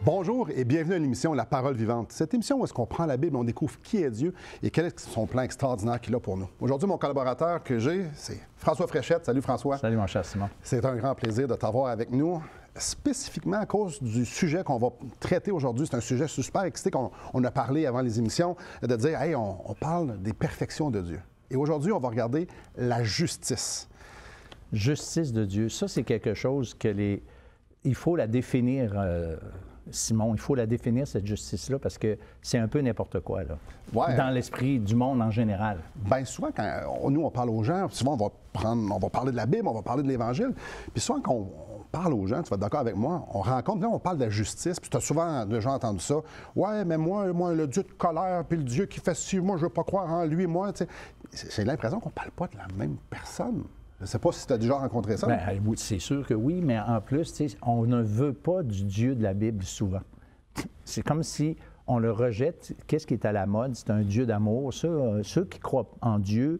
Bonjour et bienvenue à l'émission La Parole Vivante. Cette émission où est-ce qu'on prend la Bible, on découvre qui est Dieu et quel est son plan extraordinaire qu'il a pour nous. Aujourd'hui, mon collaborateur que j'ai, c'est François Fréchette. Salut François. Salut mon cher Simon. C'est un grand plaisir de t'avoir avec nous, spécifiquement à cause du sujet qu'on va traiter aujourd'hui. C'est un sujet super excité qu'on a parlé avant les émissions, de dire, hey, on parle des perfections de Dieu. Et aujourd'hui, on va regarder la justice. Justice de Dieu, ça c'est quelque chose que il faut la définir, Simon, il faut la définir cette justice-là parce que c'est un peu n'importe quoi, là, dans l'esprit du monde en général. Bien souvent, quand nous on parle aux gens, souvent on va parler de la Bible, on va parler de l'Évangile, puis souvent quand on parle aux gens, tu vas être d'accord avec moi, on rencontre, là on parle de la justice, puis tu as souvent déjà entendu ça, ouais, mais moi, le Dieu de colère, puis le Dieu qui fait ci, moi je veux pas croire en lui, moi, tu sais, j'ai l'impression qu'on parle pas de la même personne. Je ne sais pas si tu as déjà rencontré ça. Bien, oui, c'est sûr que oui, mais en plus, on ne veut pas du Dieu de la Bible souvent. C'est comme si on le rejette. Qu'est-ce qui est à la mode? C'est un Dieu d'amour. Ceux qui croient en Dieu,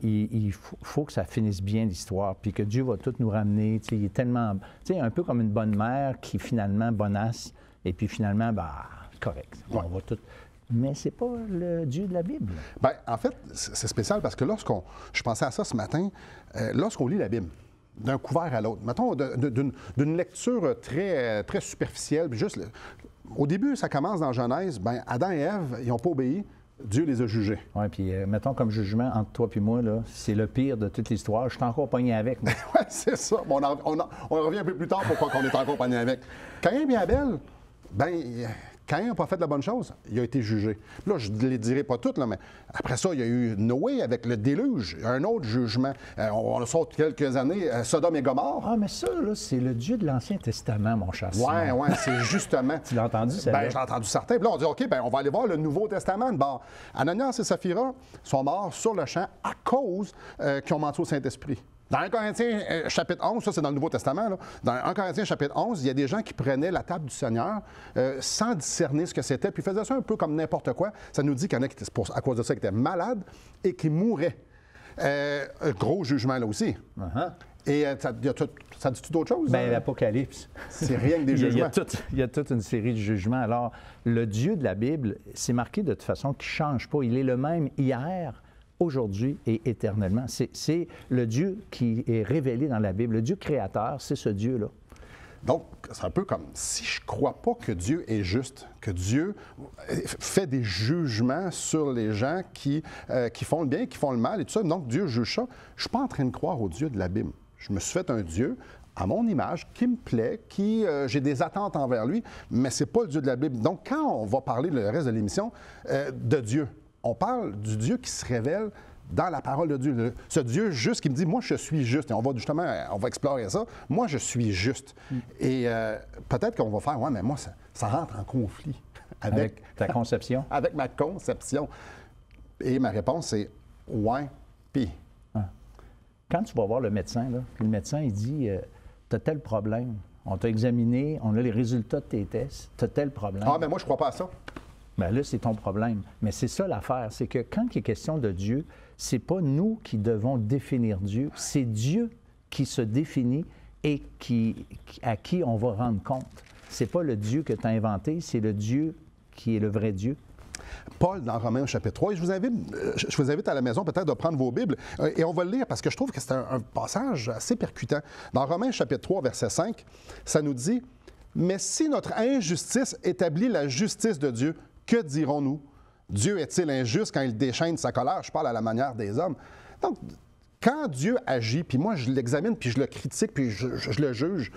il faut que ça finisse bien l'histoire, puis que Dieu va tout nous ramener. Il est tellement... un peu comme une bonne mère qui finalement bonasse, et puis finalement, correct. Ouais. On va tout... Mais c'est pas le Dieu de la Bible. Bien, en fait, c'est spécial parce que je pensais à ça ce matin, lorsqu'on lit la Bible, d'un couvert à l'autre, mettons, d'une lecture très, très superficielle, juste, au début, ça commence dans Genèse, bien, Adam et Ève, ils n'ont pas obéi, Dieu les a jugés. Oui, puis mettons comme jugement entre toi et moi, là, c'est le pire de toute l'histoire. Je suis encore pogné avec, moi. Oui, c'est ça. Bon, on revient un peu plus tard pourquoi on est encore pogné avec. Caïn et Abel, bien... Caïn n'a pas fait de la bonne chose, il a été jugé. Là, je ne les dirai pas toutes, là, mais après ça, il y a eu Noé avec le déluge, un autre jugement. On le sort quelques années, Sodome et Gomorrhe. Ah, mais ça, là, c'est le Dieu de l'Ancien Testament, mon cher Simon. Oui, c'est justement. Tu l'as entendu, ça? Bien, j'ai entendu certains. Puis là, on dit, OK, bien, on va aller voir le Nouveau Testament. Bon, Ananias et Saphira sont morts sur le champ à cause qu'ils ont menti au Saint-Esprit. Dans 1 Corinthiens chapitre 11, ça c'est dans le Nouveau Testament, là. Dans 1 Corinthiens chapitre 11, il y a des gens qui prenaient la table du Seigneur sans discerner ce que c'était, puis faisaient ça un peu comme n'importe quoi. Ça nous dit qu'il y en a qui, à cause de ça, qui étaient malades et qui mouraient. Gros jugement là aussi. Uh-huh. Et ça dit-tu d'autres choses? Bien, l'Apocalypse. C'est rien que des jugements. Il y a toute une série de jugements. Alors, le Dieu de la Bible, c'est marqué de toute façon qu'il ne change pas. Il est le même hier, aujourd'hui et éternellement. C'est le Dieu qui est révélé dans la Bible. Le Dieu créateur, c'est ce Dieu-là. Donc, c'est un peu comme si je ne crois pas que Dieu est juste, que Dieu fait des jugements sur les gens qui font le bien, qui font le mal et tout ça. Donc, Dieu juge ça. Je ne suis pas en train de croire au Dieu de la Bible. Je me suis fait un Dieu à mon image, qui me plaît, j'ai des attentes envers lui, mais ce n'est pas le Dieu de la Bible. Donc, quand on va parler le reste de l'émission de Dieu, on parle du Dieu qui se révèle dans la parole de Dieu. Ce Dieu juste qui me dit, moi, je suis juste. Et on va explorer ça. Moi, je suis juste. Et peut-être qu'on va faire, ouais, mais moi, ça rentre en conflit avec ta conception. Avec ma conception. Et ma réponse, c'est, ouais, puis. Quand tu vas voir le médecin, là, le médecin, il dit, tu as tel problème. On t'a examiné, on a les résultats de tes tests, tu as tel problème. Ah, mais moi, je ne crois pas à ça. Bien là, c'est ton problème. Mais c'est ça l'affaire, c'est que quand il est question de Dieu, c'est pas nous qui devons définir Dieu, c'est Dieu qui se définit et à qui on va rendre compte. C'est pas le Dieu que tu as inventé, c'est le Dieu qui est le vrai Dieu. Paul, dans Romains chapitre 3, et je vous invite à la maison peut-être de prendre vos Bibles, et on va le lire parce que je trouve que c'est un passage assez percutant. Dans Romains chapitre 3, verset 5, ça nous dit « Mais si notre injustice établit la justice de Dieu, que dirons-nous? Dieu est-il injuste quand il déchaîne sa colère? » Je parle à la manière des hommes. Donc, quand Dieu agit, puis moi je l'examine, puis je le critique, puis je le juge,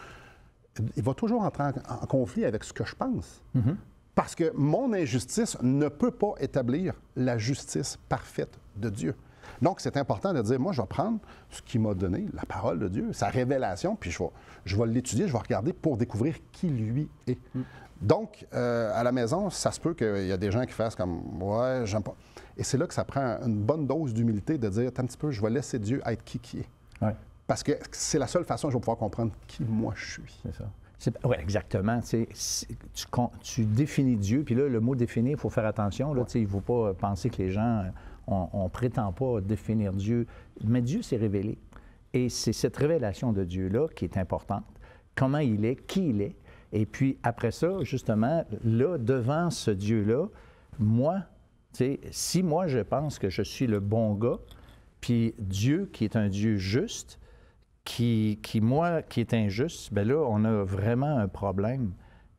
il va toujours entrer en conflit avec ce que je pense. Mm-hmm. Parce que mon injustice ne peut pas établir la justice parfaite de Dieu. Donc, c'est important de dire, moi, je vais prendre ce qu'il m'a donné, la parole de Dieu, sa révélation, puis je vais l'étudier, je vais regarder pour découvrir qui lui est. Mm. Donc, à la maison, ça se peut qu'il y a des gens qui fassent comme « ouais, j'aime pas ». Et c'est là que ça prend une bonne dose d'humilité de dire « attends un petit peu, je vais laisser Dieu être qui est ouais. ». Parce que c'est la seule façon que je vais pouvoir comprendre qui moi je suis. C'est ça. Oui, exactement. Tu définis Dieu, puis là, le mot « définir », il faut faire attention. Là, il ne faut pas penser que les gens, on ne prétend pas définir Dieu. Mais Dieu s'est révélé. Et c'est cette révélation de Dieu-là qui est importante. Comment il est, qui il est. Et puis après ça, justement, là, devant ce Dieu-là, moi, tu sais, si moi je pense que je suis le bon gars, puis Dieu qui est un Dieu juste, moi qui est injuste, bien là, on a vraiment un problème.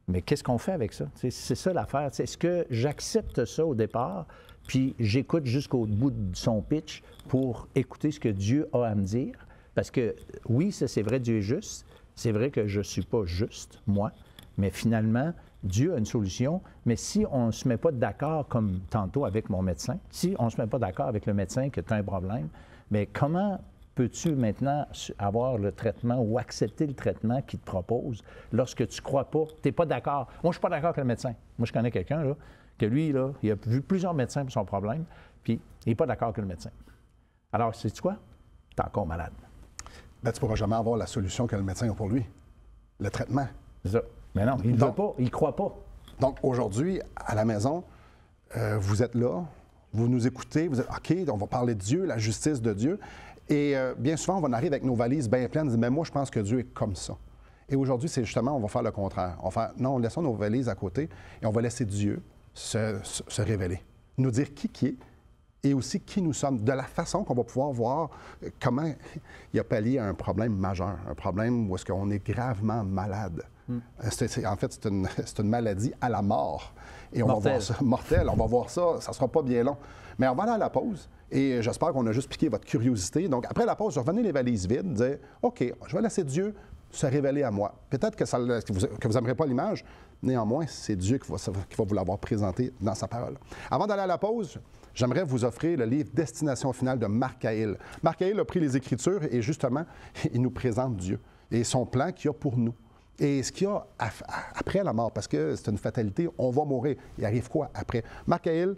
Mais qu'est-ce qu'on fait avec ça? C'est ça l'affaire. Est-ce que j'accepte ça au départ, puis j'écoute jusqu'au bout de son pitch pour écouter ce que Dieu a à me dire? Parce que oui, ça c'est vrai, Dieu est juste. C'est vrai que je ne suis pas juste, moi, mais finalement, Dieu a une solution. Mais si on ne se met pas d'accord, comme tantôt avec mon médecin, si on ne se met pas d'accord avec le médecin que tu as un problème, bien comment peux-tu maintenant avoir le traitement ou accepter le traitement qu'il te propose lorsque tu ne crois pas, tu n'es pas d'accord? Moi, je ne suis pas d'accord avec le médecin. Moi, je connais quelqu'un, là, que lui, là, il a vu plusieurs médecins pour son problème, puis il n'est pas d'accord avec le médecin. Alors, sais-tu quoi? Tu es encore malade. Bien, tu ne pourras jamais avoir la solution que le médecin a pour lui. Le traitement. C'est ça. Mais non, il ne veut pas, il ne croit pas. Donc, aujourd'hui, à la maison, vous êtes là, vous nous écoutez, vous êtes OK, on va parler de Dieu, la justice de Dieu. Et bien souvent, on va en arriver avec nos valises bien pleines, on dit, mais moi, je pense que Dieu est comme ça. Et aujourd'hui, c'est justement, on va faire le contraire. On va faire, non, laissons nos valises à côté et on va laisser Dieu se révéler, nous dire qui est et aussi qui nous sommes, de la façon qu'on va pouvoir voir comment il a pallié à un problème majeur, un problème où est-ce qu'on est gravement malade. En fait, c'est une maladie à la mort. Et on va voir ça, mortel, on va voir ça, ça ne sera pas bien long. Mais on va aller à la pause et j'espère qu'on a juste piqué votre curiosité. Donc, après la pause, revenez les valises vides, dire OK, je vais laisser Dieu se révéler à moi. Peut-être que vous n'aimerez pas l'image, néanmoins, c'est Dieu qui va vous l'avoir présenté dans sa parole. Avant d'aller à la pause, j'aimerais vous offrir le livre Destination finale de Marc Cahill. Marc Cahill a pris les Écritures et justement, il nous présente Dieu et son plan qu'il y a pour nous. Et ce qu'il y a après la mort, parce que c'est une fatalité, on va mourir. Il arrive quoi après? Marc Cahill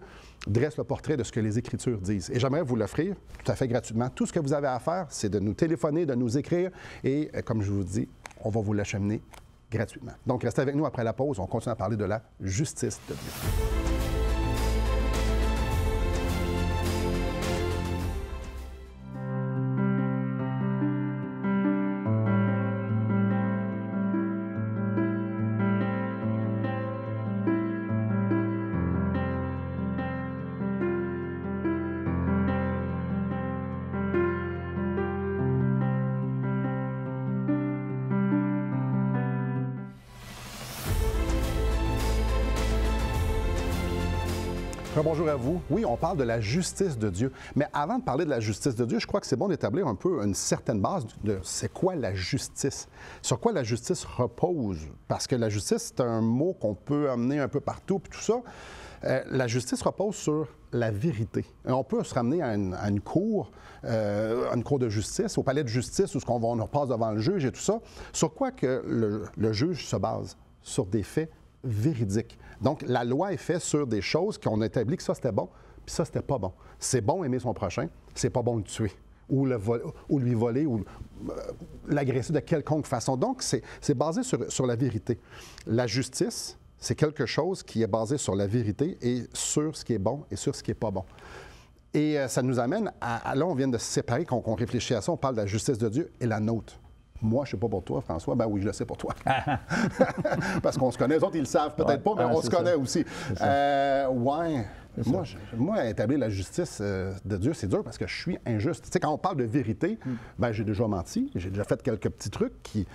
dresse le portrait de ce que les Écritures disent. Et j'aimerais vous l'offrir tout à fait gratuitement. Tout ce que vous avez à faire, c'est de nous téléphoner, de nous écrire. Et comme je vous dis, on va vous l'acheminer gratuitement. Donc, restez avec nous après la pause. On continue à parler de la justice de Dieu. Bonjour à vous. Oui, on parle de la justice de Dieu. Mais avant de parler de la justice de Dieu, je crois que c'est bon d'établir un peu une certaine base de c'est quoi la justice. Sur quoi la justice repose? Parce que la justice, c'est un mot qu'on peut amener un peu partout, puis tout ça. La justice repose sur la vérité. On peut se ramener à une cour de justice, au palais de justice, où on passe devant le juge et tout ça. Sur quoi que le juge se base? Sur des faits véridique. Donc, la loi est faite sur des choses qu'on a établi que ça, c'était bon, puis ça, c'était pas bon. C'est bon aimer son prochain, c'est pas bon le tuer, ou lui voler, ou l'agresser de quelconque façon. Donc, c'est basé sur la vérité. La justice, c'est quelque chose qui est basé sur la vérité et sur ce qui est bon et sur ce qui n'est pas bon. Et ça nous amène là, on vient de se séparer, qu'on réfléchit à ça, on parle de la justice de Dieu et la nôtre. Moi, je ne sais pas pour toi, François. Ben oui, je le sais pour toi. Parce qu'on se connaît. Les autres, ils le savent peut-être pas, mais on se connaît aussi. Ouais. Moi, établir la justice de Dieu, c'est dur parce que je suis injuste. Tu sais, quand on parle de vérité, ben j'ai déjà menti. J'ai déjà fait quelques petits trucs qui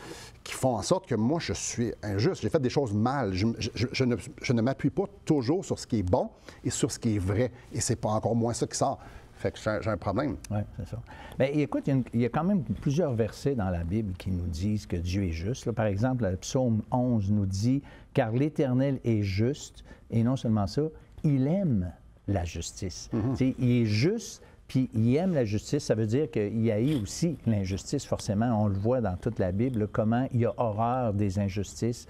font en sorte que moi, je suis injuste. J'ai fait des choses mal. Je ne m'appuie pas toujours sur ce qui est bon et sur ce qui est vrai. Et c'est pas encore moins ça qui sort. Fait que j'ai un problème. Oui, c'est ça. Bien, écoute, il y a quand même plusieurs versets dans la Bible qui nous disent que Dieu est juste. Là, par exemple, le psaume 11 nous dit « Car l'Éternel est juste, et non seulement ça, il aime la justice. Il est juste, puis il aime la justice. Ça veut dire qu'il haït aussi l'injustice, forcément. On le voit dans toute la Bible, là, comment il y a horreur des injustices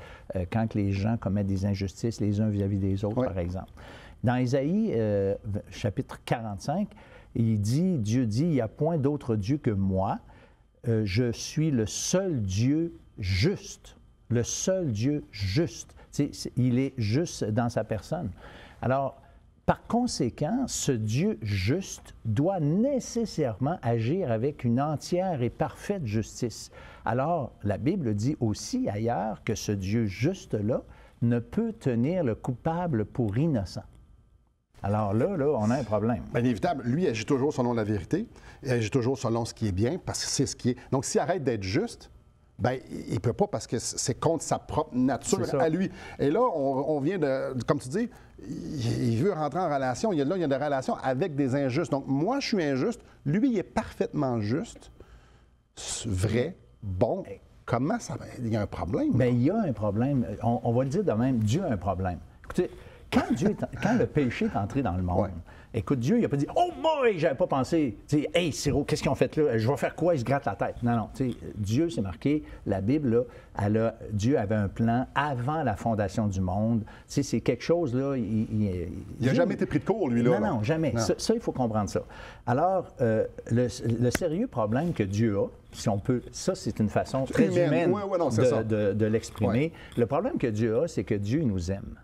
quand les gens commettent des injustices les uns vis-à-vis des autres, par exemple. Dans Ésaïe, chapitre 45, Dieu dit, il n'y a point d'autre Dieu que moi. Je suis le seul Dieu juste. Le seul Dieu juste. Il est juste dans sa personne. Alors, Par conséquent, ce Dieu juste doit nécessairement agir avec une entière et parfaite justice. Alors, la Bible dit aussi ailleurs que ce Dieu juste-là ne peut tenir le coupable pour innocent. Alors là, on a un problème. Bien évidemment, lui agit toujours selon la vérité, il agit toujours selon ce qui est bien, parce que c'est ce qui est. Donc, s'il arrête d'être juste, bien, il ne peut pas parce que c'est contre sa propre nature à lui. Et là, on vient de, comme tu dis, il veut rentrer en relation. Il y a des relations avec des injustes. Donc, moi, je suis injuste. Lui, il est parfaitement juste, vrai, bon. Comment ça va? Il y a un problème? Bien, il y a un problème. On va le dire de même, Dieu a un problème. Écoutez, quand le péché est entré dans le monde, écoute, Dieu, il n'a pas dit « Oh boy, j'avais pas pensé. » Hey, Siro, qu'est-ce qu'ils ont fait là? Je vais faire quoi? Il se gratte la tête. Non. Dieu, c'est marqué, la Bible, là, Dieu avait un plan avant la fondation du monde. C'est quelque chose, là... Il n'a jamais été pris de court, lui, là. Non, jamais. Non. Ça, il faut comprendre ça. Alors, le sérieux problème que Dieu a, si on peut... Ça, c'est une façon très humaine de l'exprimer. Ouais. Le problème que Dieu a, c'est que Dieu nous aime.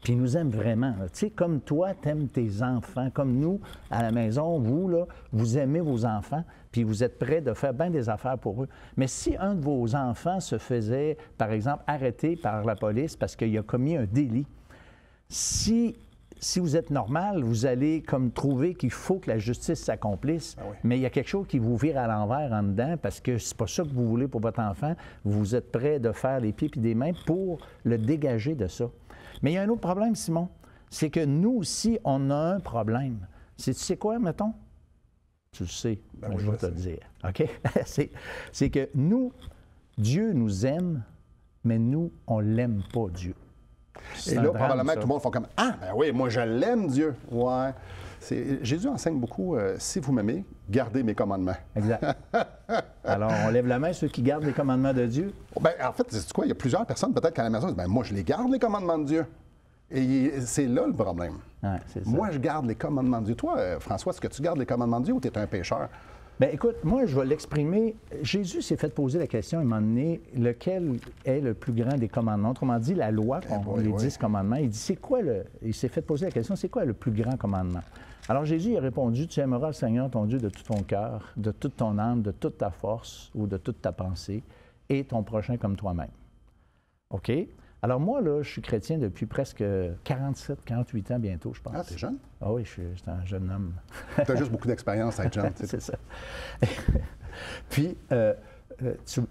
Puis il nous aime vraiment. Tu sais, comme toi, tu aimes tes enfants, comme nous, à la maison, vous, là, vous aimez vos enfants, puis vous êtes prêts de faire bien des affaires pour eux. Mais si un de vos enfants se faisait, par exemple, arrêter par la police parce qu'il a commis un délit, si vous êtes normal, vous allez comme trouver qu'il faut que la justice s'accomplisse, mais il y a quelque chose qui vous vire à l'envers en dedans parce que c'est pas ça que vous voulez pour votre enfant. Vous êtes prêts de faire les pieds et des mains pour le dégager de ça. Mais il y a un autre problème, Simon, c'est que nous aussi, on a un problème. Tu sais quoi, mettons? Tu le sais, je vais te le dire, OK? c'est que nous, Dieu nous aime, mais nous, on ne l'aime pas, Dieu. Et là, probablement, tout le monde fait comme « Ah, ben oui, moi, je l'aime, Dieu! » Ouais. Jésus enseigne beaucoup, si vous m'aimez, gardez mes commandements. Exact. Alors, on lève la main, ceux qui gardent les commandements de Dieu. Bien, en fait, c'est quoi? Il y a plusieurs personnes, peut-être qu'à la maison, disent, ben, moi, je les garde, les commandements de Dieu. Et c'est là le problème. Ouais, c'est ça. Moi, je garde les commandements de Dieu. Toi, François, est-ce que tu gardes les commandements de Dieu ou tu es un pécheur? Bien, écoute, moi, je vais l'exprimer. Jésus s'est fait poser la question, à un moment donné, lequel est le plus grand des commandements? Autrement dit, la loi, les 10 commandements. Il dit, c'est quoi il s'est fait poser la question, c'est quoi le plus grand commandement? Alors Jésus a répondu, tu aimeras le Seigneur ton Dieu de tout ton cœur, de toute ton âme, de toute ta force ou de toute ta pensée, et ton prochain comme toi-même. OK? Alors moi, là, je suis chrétien depuis presque 47, 48 ans bientôt, je pense. Ah, t'es jeune? Ah oui, je suis un jeune homme. T'as juste beaucoup d'expérience à être jeune. C'est ça. Puis,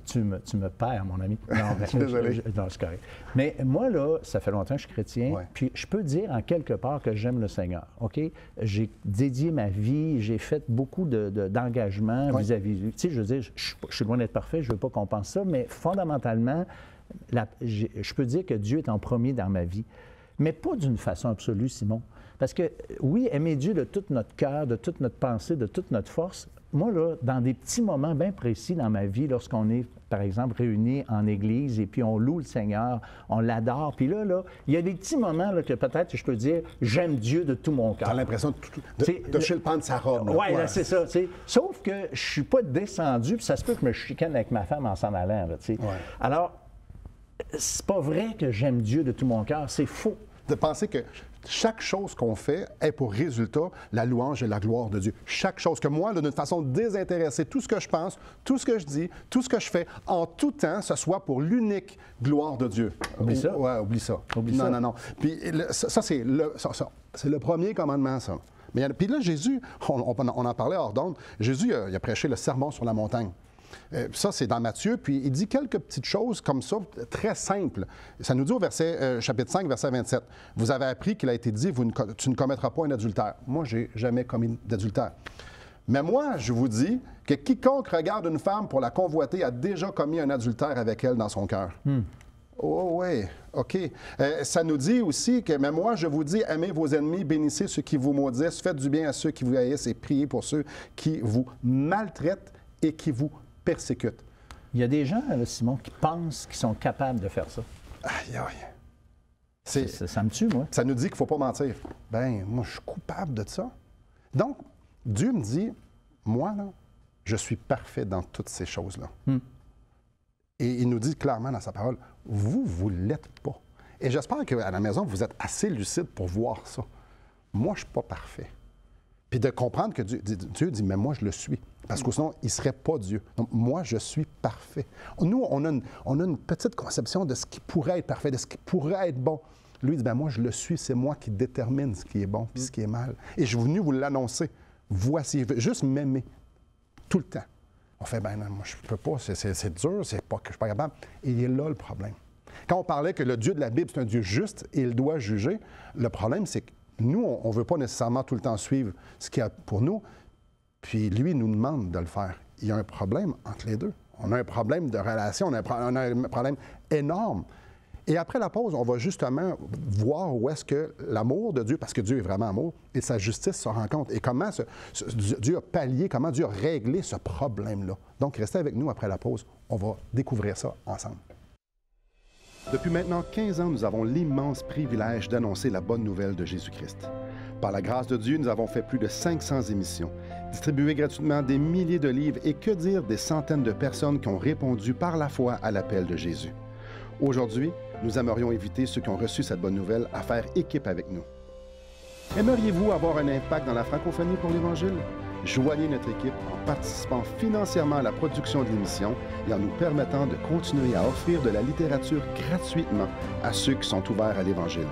tu me perds, mon ami. Non, je suis désolé. Non, c'est correct. Mais moi, là, ça fait longtemps que je suis chrétien, puis je peux dire en quelque part que j'aime le Seigneur, OK? J'ai dédié ma vie, j'ai fait beaucoup d'engagement vis-à-vis. Tu sais, je veux dire, je suis loin d'être parfait, je ne veux pas qu'on pense ça, mais fondamentalement, je peux dire que Dieu est en premier dans ma vie, mais pas d'une façon absolue, Simon. Parce que, oui, aimer Dieu de tout notre cœur, de toute notre pensée, de toute notre force, moi, là, dans des petits moments bien précis dans ma vie, lorsqu'on est, par exemple, réunis en Église et puis on loue le Seigneur, on l'adore, puis là, il y a des petits moments là, que peut-être je peux dire « j'aime Dieu de tout mon cœur ». T'as l'impression de toucher le pan de sa robe. Oui, c'est ça. T'sais. Sauf que je ne suis pas descendu, puis ça se peut que je me chicane avec ma femme en s'en allant. Là, alors, c'est pas vrai que j'aime Dieu de tout mon cœur, c'est faux. De penser que chaque chose qu'on fait est pour résultat la louange et la gloire de Dieu. Chaque chose. Que moi, d'une façon désintéressée, tout ce que je pense, tout ce que je dis, tout ce que je fais, en tout temps, ce soit pour l'unique gloire de Dieu. Oublie ça. Ouais, oublie ça. Non. Puis ça, c'est le premier commandement, ça. Mais puis là, Jésus, on en parlait hors d'onde, Jésus, il a prêché le sermon sur la montagne. Ça, c'est dans Matthieu, puis il dit quelques petites choses comme ça, très simples. Ça nous dit au chapitre 5, verset 27, « Vous avez appris qu'il a été dit, tu ne commettras pas un adultère. » Moi, je n'ai jamais commis d'adultère. Mais moi, je vous dis que quiconque regarde une femme pour la convoiter a déjà commis un adultère avec elle dans son cœur. Oh oui, OK. Ça nous dit aussi que, mais moi, je vous dis, aimez vos ennemis, bénissez ceux qui vous maudissent, faites du bien à ceux qui vous haïssent et priez pour ceux qui vous maltraitent et qui vous persécutent. Il y a des gens, là, Simon, qui pensent qu'ils sont capables de faire ça. Aïe, aïe. Ça me tue, moi. Ça nous dit qu'il ne faut pas mentir. Ben, moi, je suis coupable de ça. Donc, Dieu me dit, moi, là, je suis parfait dans toutes ces choses-là. Et il nous dit clairement dans sa parole, vous ne l'êtes pas. Et j'espère qu'à la maison, vous êtes assez lucide pour voir ça. moi, je ne suis pas parfait. Puis de comprendre que Dieu dit, mais moi, je le suis. Parce que sinon, il ne serait pas Dieu. Donc, moi, je suis parfait. Nous, on a une petite conception de ce qui pourrait être parfait, de ce qui pourrait être bon. Lui, il dit, bien, moi, je le suis. C'est moi qui détermine ce qui est bon puis ce qui est mal. Et je suis venu vous l'annoncer. Voici, juste m'aimer tout le temps. On fait, ben non, moi, je ne peux pas. C'est dur, c'est pas que je ne suis pas capable. Et il est là le problème. Quand on parlait que le Dieu de la Bible, c'est un Dieu juste et il doit juger, le problème, c'est que nous, on ne veut pas nécessairement tout le temps suivre ce qu'il y a pour nous. Puis lui, il nous demande de le faire. Il y a un problème entre les deux. On a un problème de relation, on a un problème énorme. Et après la pause, on va justement voir où est-ce que l'amour de Dieu, parce que Dieu est vraiment amour, et sa justice se rencontrent. Et comment Dieu a pallié, comment Dieu a réglé ce problème-là. Donc, restez avec nous après la pause. On va découvrir ça ensemble. Depuis maintenant 15 ans, nous avons l'immense privilège d'annoncer la bonne nouvelle de Jésus-Christ. Par la grâce de Dieu, nous avons fait plus de 500 émissions, distribué gratuitement des milliers de livres et que dire des centaines de personnes qui ont répondu par la foi à l'appel de Jésus. Aujourd'hui, nous aimerions inviter ceux qui ont reçu cette bonne nouvelle à faire équipe avec nous. Aimeriez-vous avoir un impact dans la francophonie pour l'Évangile? Joignez notre équipe en participant financièrement à la production de l'émission et en nous permettant de continuer à offrir de la littérature gratuitement à ceux qui sont ouverts à l'Évangile.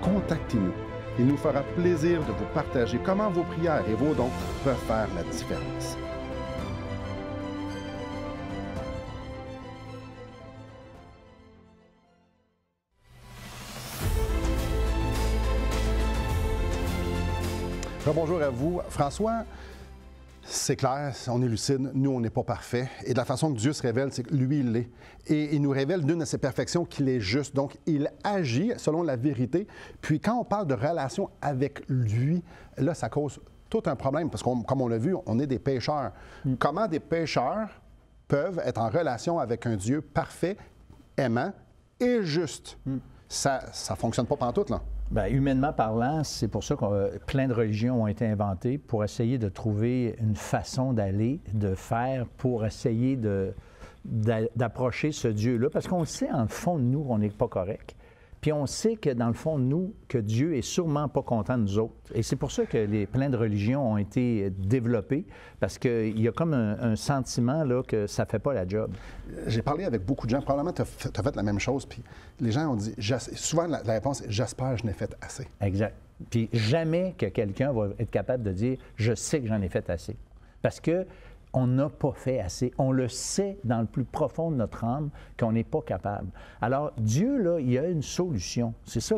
Contactez-nous. Il nous fera plaisir de vous partager comment vos prières et vos dons peuvent faire la différence. Bonjour à vous. François, c'est clair, on est lucide, nous, on n'est pas parfait. Et de la façon que Dieu se révèle, c'est que lui, il l'est. Et il nous révèle d'une de ses perfections qu'il est juste. Donc, il agit selon la vérité. Puis, quand on parle de relation avec lui, là, ça cause tout un problème. Parce que, comme on l'a vu, on est des pécheurs. Comment des pécheurs peuvent être en relation avec un Dieu parfait, aimant et juste? Ça ne fonctionne pas pantoute, là. Bien, humainement parlant, c'est pour ça que plein de religions ont été inventées pour essayer de trouver une façon d'aller, de faire, pour essayer d'approcher ce Dieu-là. Parce qu'on sait, en fond de nous, on n'est pas correct. Puis on sait que, dans le fond de nous, que Dieu est sûrement pas content de nous autres. Et c'est pour ça que plein de religions ont été développées, parce qu'il y a comme un sentiment là, que ça ne fait pas la job. J'ai parlé avec beaucoup de gens. Probablement, tu as fait la même chose. Puis les gens ont dit, souvent la réponse est « j'espère que je n'ai fait assez ». Exact. Puis jamais que quelqu'un va être capable de dire « je sais que j'en ai fait assez ». Parce que on n'a pas fait assez. On le sait dans le plus profond de notre âme qu'on n'est pas capable. Alors, Dieu, là, il y a une solution. C'est ça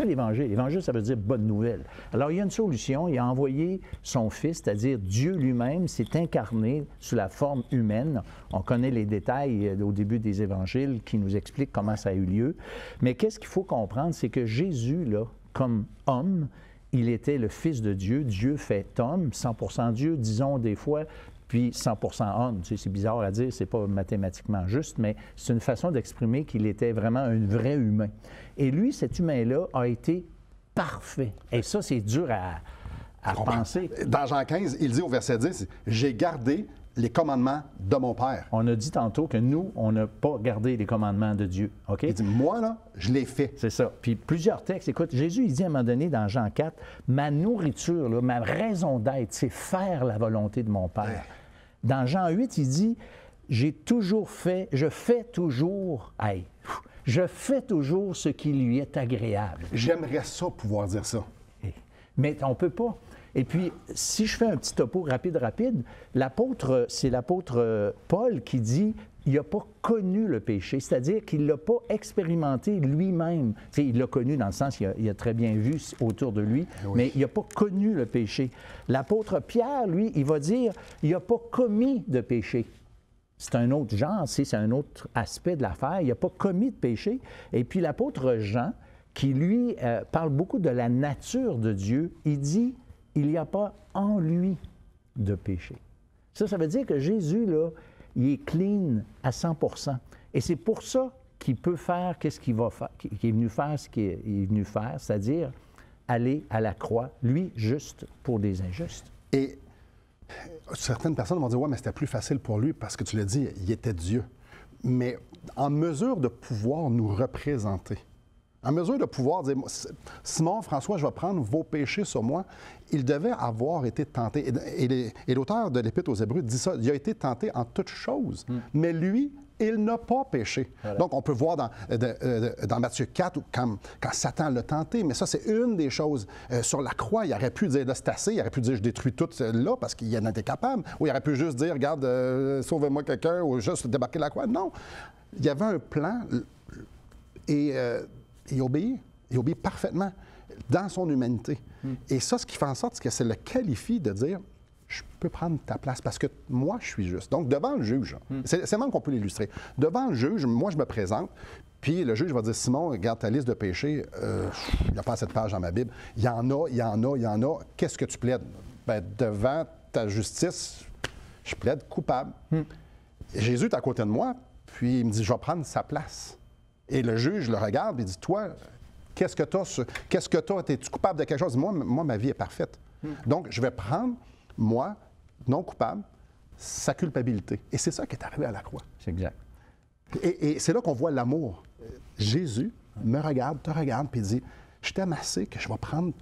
l'Évangile. L'Évangile, ça veut dire bonne nouvelle. Alors, il y a une solution. Il a envoyé son Fils, c'est-à-dire Dieu lui-même s'est incarné sous la forme humaine. On connaît les détails au début des Évangiles qui nous expliquent comment ça a eu lieu. Mais qu'est-ce qu'il faut comprendre? C'est que Jésus, là, comme homme, il était le Fils de Dieu, Dieu fait homme, 100% Dieu, disons des fois, puis 100% homme. Tu sais, c'est bizarre à dire, c'est pas mathématiquement juste, mais c'est une façon d'exprimer qu'il était vraiment un vrai humain. Et lui, cet humain-là, a été parfait. Et ça, c'est dur à penser. Dans Jean 15, il dit au verset 10, « J'ai gardé les commandements de mon Père. » On a dit tantôt que nous, on n'a pas gardé les commandements de Dieu. OK? Il dit, moi, là, je l'ai fait. C'est ça. Puis plusieurs textes. Écoute, Jésus, il dit à un moment donné dans Jean 4, ma nourriture, là, ma raison d'être, c'est faire la volonté de mon Père. Ouais. Dans Jean 8, il dit, je fais toujours ce qui lui est agréable. J'aimerais ça pouvoir dire ça. Mais on ne peut pas. Et puis, si je fais un petit topo rapide, c'est l'apôtre Paul qui dit il n'a pas connu le péché, c'est-à-dire qu'il ne l'a pas expérimenté lui-même. T'sais, il l'a connu dans le sens qu'il a très bien vu autour de lui, oui, mais il n'a pas connu le péché. L'apôtre Pierre, lui, il va dire il n'a pas commis de péché. C'est un autre genre, c'est un autre aspect de l'affaire. Il n'a pas commis de péché. Et puis l'apôtre Jean, qui lui parle beaucoup de la nature de Dieu, il dit il n'y a pas en lui de péché. Ça veut dire que Jésus, là, il est clean à 100%. Et c'est pour ça qu'il peut faire qu'est-ce qu'il va faire, qu'il est venu faire ce qu'il est venu faire, c'est-à-dire aller à la croix, lui, juste pour des injustes. Et certaines personnes vont dire, ouais, mais c'était plus facile pour lui parce que tu l'as dit, il était Dieu. Mais en mesure de pouvoir nous représenter, En mesure de pouvoir dire, Simon, François, je vais prendre vos péchés sur moi. Il devait avoir été tenté. Et l'auteur de l'Épître aux Hébreux dit ça, il a été tenté en toutes choses. Mais lui, il n'a pas péché. Voilà. Donc, on peut voir dans Matthieu 4, quand Satan l'a tenté, mais ça, c'est une des choses. Sur la croix, il aurait pu dire, là, c'est assez, il aurait pu dire, je détruis tout là, parce qu'il en était capable. Ou il aurait pu juste dire, regarde, sauvez-moi quelqu'un, ou juste débarquer la croix. Non. Il y avait un plan, et il obéit. Il obéit parfaitement dans son humanité. Et ça, ce qui fait en sorte que ça le qualifie de dire, je peux prendre ta place parce que moi, je suis juste. Donc, devant le juge, c'est même qu'on peut l'illustrer. Devant le juge, moi, je me présente, puis le juge va dire, Simon, regarde ta liste de péchés, il n'y a pas cette page dans ma Bible. Il y en a. Qu'est-ce que tu plaides? Bien, devant ta justice, je plaide coupable. Jésus est à côté de moi, puis il me dit, je vais prendre sa place. Et le juge le regarde et dit, toi, qu'est-ce que tu as? Es-tu coupable de quelque chose? Moi, ma vie est parfaite. Donc, je vais prendre, moi, non coupable, sa culpabilité. Et c'est ça qui est arrivé à la croix. C'est exact. Et c'est là qu'on voit l'amour. Jésus me regarde, te regarde, puis il dit, je t'aime assez que je vais prendre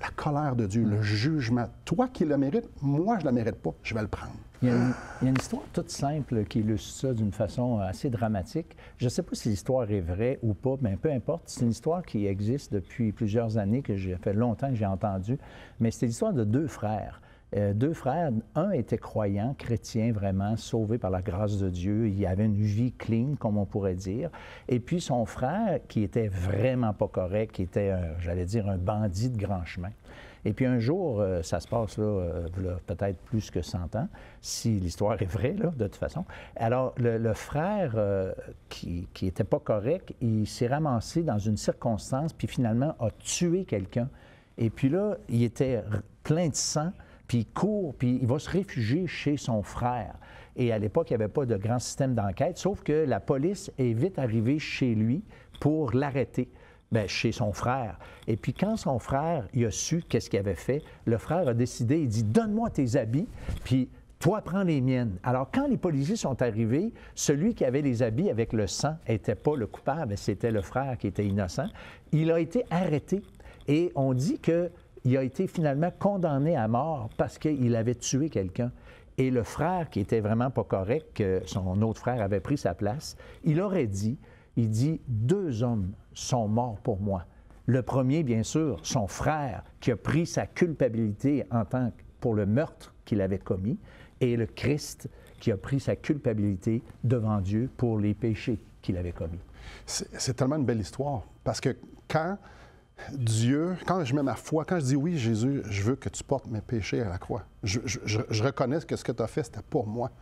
la colère de Dieu, le jugement. Toi qui le mérites, moi, je ne le mérite pas, je vais le prendre. Il y a une histoire toute simple qui illustre ça d'une façon assez dramatique. Je ne sais pas si l'histoire est vraie ou pas, mais peu importe. C'est une histoire qui existe depuis plusieurs années, que j'ai fait longtemps que j'ai entendue. Mais c'est l'histoire de deux frères. Deux frères, un était croyant, chrétien vraiment, sauvé par la grâce de Dieu. Il avait une vie clean, comme on pourrait dire. Et puis son frère, qui était vraiment pas correct, qui était, j'allais dire, un bandit de grand chemin. Et puis un jour, ça se passe là, peut-être plus que 100 ans, si l'histoire est vraie, là, de toute façon. Alors, le frère qui n'était pas correct, il s'est ramassé dans une circonstance, puis finalement a tué quelqu'un. Et puis là, il était plein de sang, puis il court, puis il va se réfugier chez son frère. Et à l'époque, il n'y avait pas de grand système d'enquête, sauf que la police est vite arrivée chez lui pour l'arrêter. Bien, chez son frère. Et puis quand son frère, il a su qu'est-ce qu'il avait fait, le frère a décidé, il dit, donne-moi tes habits, puis toi, prends les miennes. Alors, quand les policiers sont arrivés, celui qui avait les habits avec le sang n'était pas le coupable, c'était le frère qui était innocent. Il a été arrêté et on dit qu'il a été finalement condamné à mort parce qu'il avait tué quelqu'un. Et le frère, qui était vraiment pas correct, que son autre frère avait pris sa place, il aurait dit, il dit, 2 hommes sont morts pour moi. Le premier, bien sûr, son frère, qui a pris sa culpabilité pour le meurtre qu'il avait commis, et le Christ, qui a pris sa culpabilité devant Dieu pour les péchés qu'il avait commis. C'est tellement une belle histoire, parce que quand je mets ma foi, quand je dis oui, Jésus, je veux que tu portes mes péchés à la croix, je reconnais que ce que tu as fait, c'était pour moi.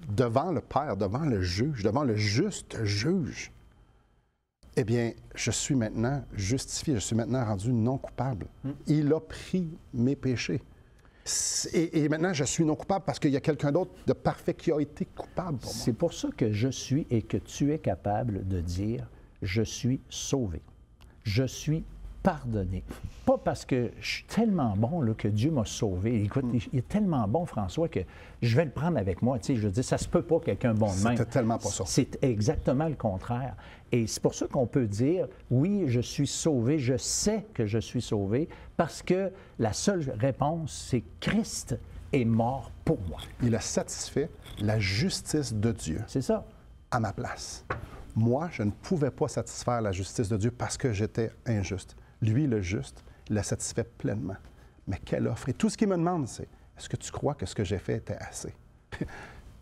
Devant le Père, devant le juge, devant le juste juge, eh bien, je suis maintenant justifié, je suis maintenant rendu non coupable. Il a pris mes péchés. Et maintenant, je suis non coupable parce qu'il y a quelqu'un d'autre de parfait qui a été coupable pour moi. C'est pour ça que je suis et que tu es capable de dire « je suis sauvé ». Je suis pardonné. Pas parce que je suis tellement bon là, que Dieu m'a sauvé. Écoute, il est tellement bon, François, que je vais le prendre avec moi. Tu sais, je veux dire, ça se peut pas quelqu'un bon de même. C'était tellement pas ça. C'est exactement le contraire. Et c'est pour ça qu'on peut dire, oui, je suis sauvé, je sais que je suis sauvé, parce que la seule réponse, c'est Christ est mort pour moi. Il a satisfait la justice de Dieu. C'est ça. À ma place. Moi, je ne pouvais pas satisfaire la justice de Dieu parce que j'étais injuste. Lui, le juste, l'a satisfait pleinement. Mais quelle offre! Et tout ce qu'il me demande, c'est, est-ce que tu crois que ce que j'ai fait était assez?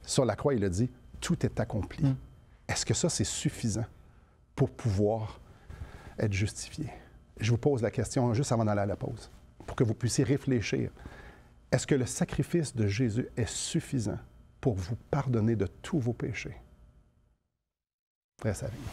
Sur la croix, il a dit, tout est accompli. Est-ce que ça, c'est suffisant pour pouvoir être justifié? Je vous pose la question juste avant d'aller à la pause, pour que vous puissiez réfléchir. Est-ce que le sacrifice de Jésus est suffisant pour vous pardonner de tous vos péchés? Reste avec nous.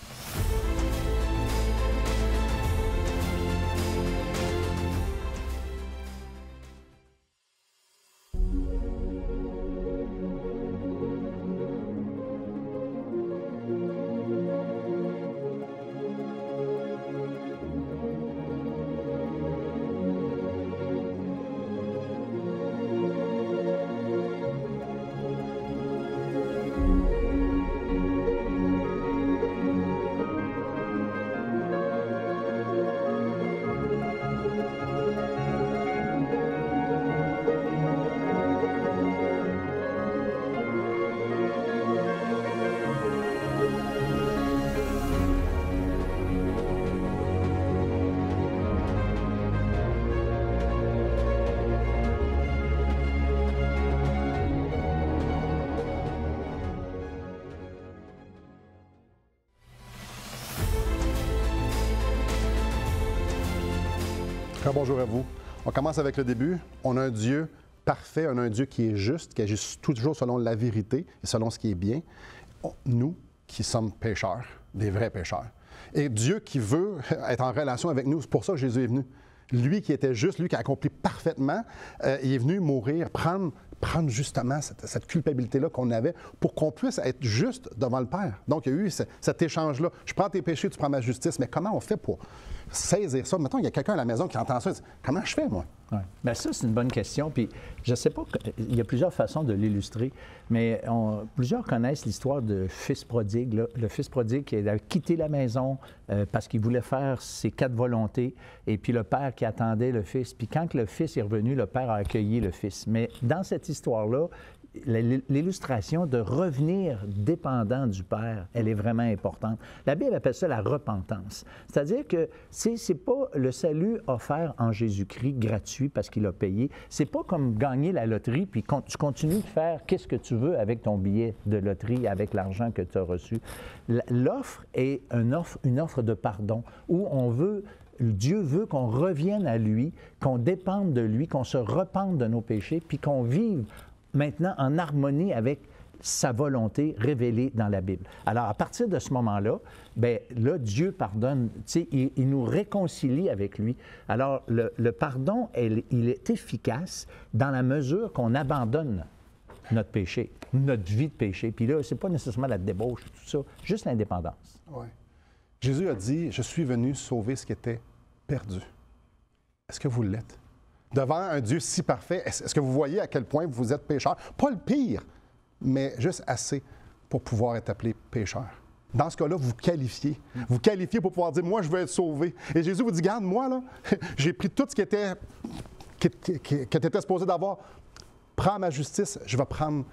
Très bonjour à vous. On commence avec le début. On a un Dieu parfait, on a un Dieu qui est juste, qui agit toujours selon la vérité et selon ce qui est bien. Nous, qui sommes pécheurs, des vrais pécheurs. Et Dieu qui veut être en relation avec nous, c'est pour ça que Jésus est venu. Lui qui était juste, lui qui a accompli parfaitement, il est venu mourir, prendre justement cette culpabilité-là qu'on avait pour qu'on puisse être juste devant le Père. Donc, il y a eu cet échange-là. Je prends tes péchés, tu prends ma justice. Mais comment on fait pour saisir ça? Mettons, il y a quelqu'un à la maison qui entend ça. Dit, comment je fais, moi? Ouais. Bien, ça, c'est une bonne question. Puis, je ne sais pas, il y a plusieurs façons de l'illustrer, mais plusieurs connaissent l'histoire de fils prodigue. Là. Le fils prodigue qui a quitté la maison parce qu'il voulait faire ses 4 volontés, et puis le père qui attendait le fils. Puis, quand le fils est revenu, le père a accueilli le fils. Mais dans cette histoire-là, l'illustration de revenir dépendant du Père, elle est vraiment importante. La Bible appelle ça la repentance. C'est-à-dire que c'est pas le salut offert en Jésus-Christ gratuit parce qu'il a payé. C'est pas comme gagner la loterie puis tu continues de faire qu'est-ce que tu veux avec ton billet de loterie, avec l'argent que tu as reçu. L'offre est une offre de pardon où Dieu veut qu'on revienne à lui, qu'on dépende de lui, qu'on se repente de nos péchés puis qu'on vive maintenant en harmonie avec sa volonté révélée dans la Bible. Alors, à partir de ce moment-là, bien, là, Dieu pardonne, tu sais, il nous réconcilie avec lui. Alors, le pardon, il est efficace dans la mesure qu'on abandonne notre péché, notre vie de péché. Puis là, c'est pas nécessairement la débauche, tout ça, juste l'indépendance. Oui. Jésus a dit, « Je suis venu sauver ce qui était perdu. » Est-ce que vous l'êtes? Devant un Dieu si parfait, est-ce que vous voyez à quel point vous êtes pécheur? Pas le pire, mais juste assez pour pouvoir être appelé pécheur. Dans ce cas-là, vous qualifiez. Vous qualifiez pour pouvoir dire, moi, je veux être sauvé. Et Jésus vous dit, garde, moi, là, j'ai pris tout ce que tu étais supposé d'avoir. Prends ma justice, je vais prendre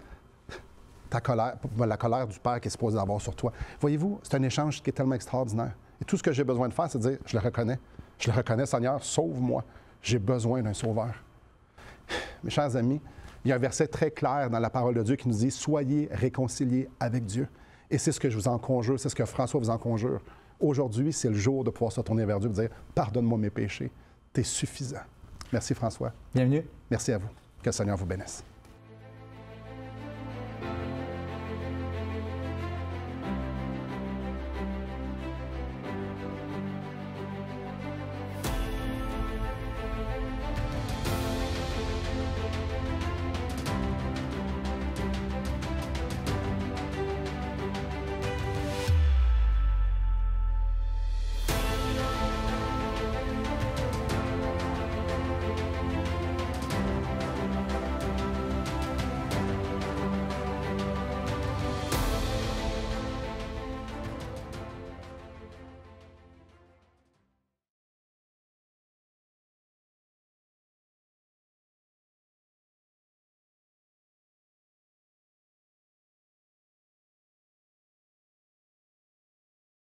ta colère, la colère du Père qui est supposé d'avoir sur toi. Voyez-vous, c'est un échange qui est tellement extraordinaire. Et tout ce que j'ai besoin de faire, c'est de dire, je le reconnais. Je le reconnais, Seigneur, sauve-moi. J'ai besoin d'un sauveur. Mes chers amis, il y a un verset très clair dans la parole de Dieu qui nous dit « Soyez réconciliés avec Dieu ». Et c'est ce que je vous en conjure, c'est ce que François vous en conjure. Aujourd'hui, c'est le jour de pouvoir se tourner vers Dieu et dire « Pardonne-moi mes péchés, t'es suffisant ». Merci François. Bienvenue. Merci à vous. Que le Seigneur vous bénisse.